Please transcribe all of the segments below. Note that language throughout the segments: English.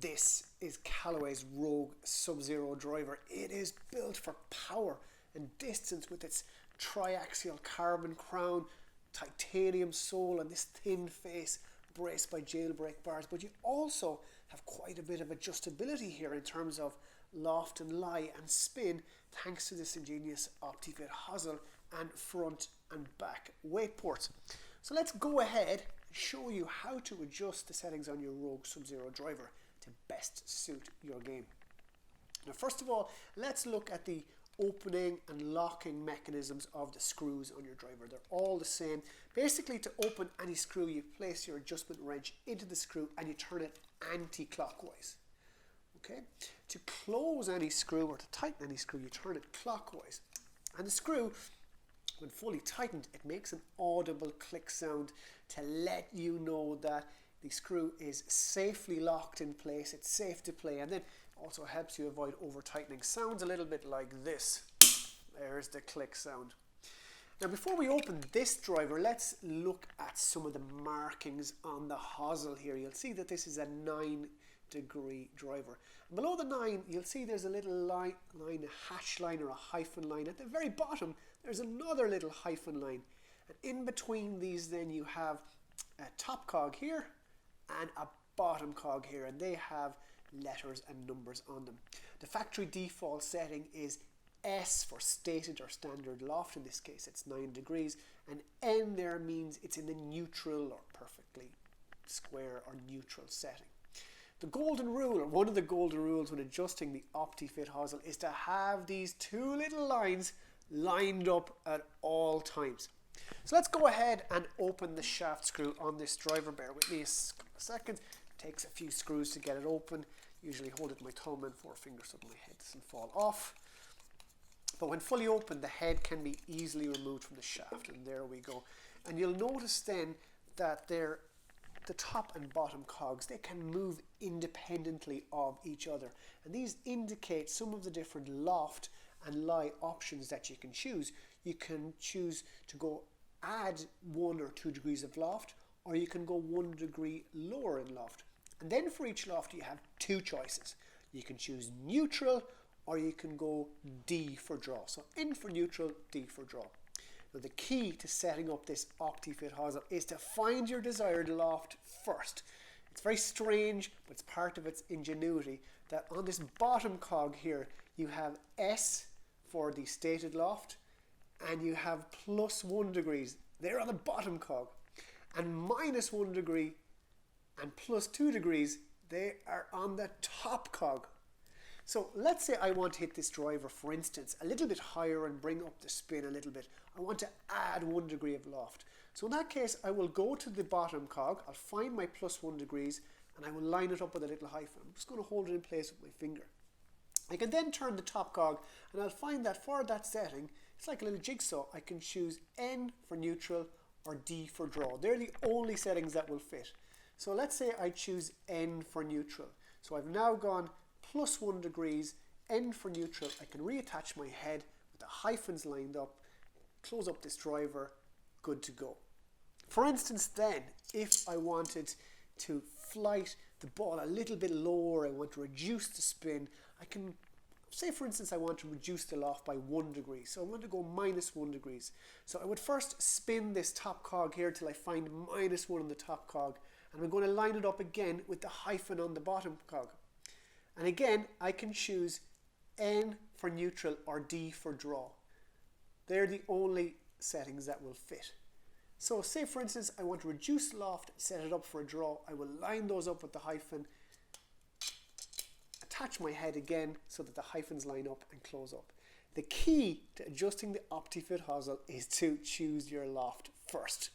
This is Callaway's Rogue Sub Zero driver. It is built for power and distance with its triaxial carbon crown, titanium sole and this thin face braced by jailbreak bars. But you also have quite a bit of adjustability here in terms of loft and lie and spin thanks to this ingenious OptiFit hosel and front and back weight ports. So let's go ahead and show you how to adjust the settings on your Rogue Sub Zero driver to best suit your game. Now first of all, let's look at the opening and locking mechanisms of the screws on your driver. They're all the same. Basically, to open any screw, you place your adjustment wrench into the screw and you turn it anti-clockwise. Okay? To close any screw or to tighten any screw, you turn it clockwise. And the screw, when fully tightened, it makes an audible click sound to let you know that the screw is safely locked in place, it's safe to play, and then also helps you avoid over tightening. Sounds a little bit like this. There's the click sound. Now before we open this driver, let's look at some of the markings on the hosel here. You'll see that this is a 9-degree driver. And below the 9, you'll see there's a little line, a hash line or a hyphen line. At the very bottom, there's another little hyphen line. And in between these then you have a top cog here and a bottom cog here, and they have letters and numbers on them. The factory default setting is S for stated or standard loft. In this case it's 9 degrees, and N there means it's in the neutral or perfectly square or neutral setting. The golden rule, or one of the golden rules when adjusting the OptiFit hosel, is to have these two little lines lined up at all times. So let's go ahead and open the shaft screw on this driver. Bear with me a second. It takes a few screws to get it open. Usually hold it with my thumb and forefinger so that my head doesn't fall off. But when fully open, the head can be easily removed from the shaft, and there we go. And you'll notice then that the top and bottom cogs, they can move independently of each other. And these indicate some of the different loft and lie options that you can choose. You can choose to go add 1 or 2 degrees of loft, or you can go 1 degree lower in loft. And then for each loft you have 2 choices. You can choose neutral, or you can go D for draw. So N for neutral, D for draw. Now the key to setting up this OptiFit hosel is to find your desired loft first. It's very strange, but it's part of its ingenuity that on this bottom cog here you have S for the stated loft, and you have +1 degrees. They're on the bottom cog. And -1 degree and +2 degrees, they are on the top cog. So let's say I want to hit this driver, for instance, a little bit higher and bring up the spin a little bit. I want to add 1 degree of loft. So in that case, I will go to the bottom cog, I'll find my +1 degrees, and I will line it up with a little hyphen. I'm just going to hold it in place with my finger. I can then turn the top cog, and I'll find that for that setting, it's like a little jigsaw. I can choose N for neutral or D for draw. They're the only settings that will fit. So let's say I choose N for neutral. So I've now gone +1 degrees, N for neutral. I can reattach my head with the hyphens lined up, close up this driver, good to go. For instance then, if I wanted to flight the ball a little bit lower, I want to reduce the spin, I can say for instance I want to reduce the loft by 1 degree. So I want to go -1 degrees. So I would first spin this top cog here till I find -1 on the top cog, and I'm going to line it up again with the hyphen on the bottom cog. And again, I can choose N for neutral or D for draw. They're the only settings that will fit. So say for instance I want to reduce loft, set it up for a draw. I will line those up with the hyphen, attach my head again so that the hyphens line up and close up. The key to adjusting the OptiFit hosel is to choose your loft first.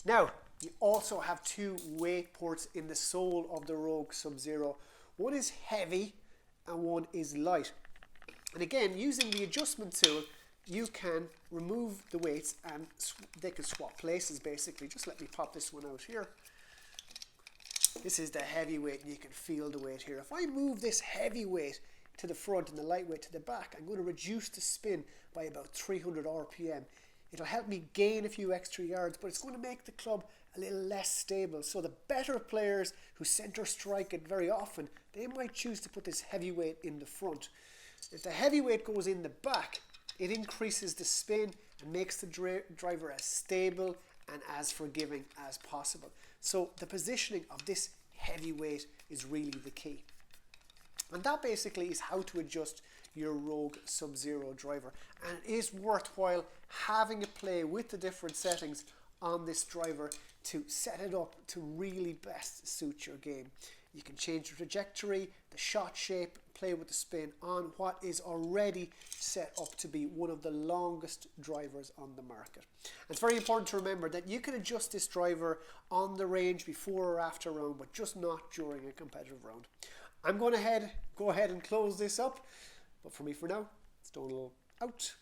Now, you also have 2 weight ports in the sole of the Rogue Sub Zero. One is heavy and one is light. And again, using the adjustment tool, you can remove the weights and they can swap places basically. Just let me pop this one out here. This is the heavy weight, and you can feel the weight here. If I move this heavy weight to the front and the light weight to the back, I'm going to reduce the spin by about 300 RPM. It'll help me gain a few extra yards, but it's going to make the club a little less stable. So the better players who center strike it very often, they might choose to put this heavyweight in the front. If the heavyweight goes in the back, it increases the spin and makes the driver as stable and as forgiving as possible. So the positioning of this heavyweight is really the key. And that basically is how to adjust your Rogue Sub Zero driver. And it is worthwhile having a play with the different settings on this driver to set it up to really best suit your game. You can change the trajectory, the shot shape, play with the spin on what is already set up to be one of the longest drivers on the market. And it's very important to remember that you can adjust this driver on the range before or after a round, but just not during a competitive round. I'm going to go ahead and close this up, but for me for now, it's Donal out.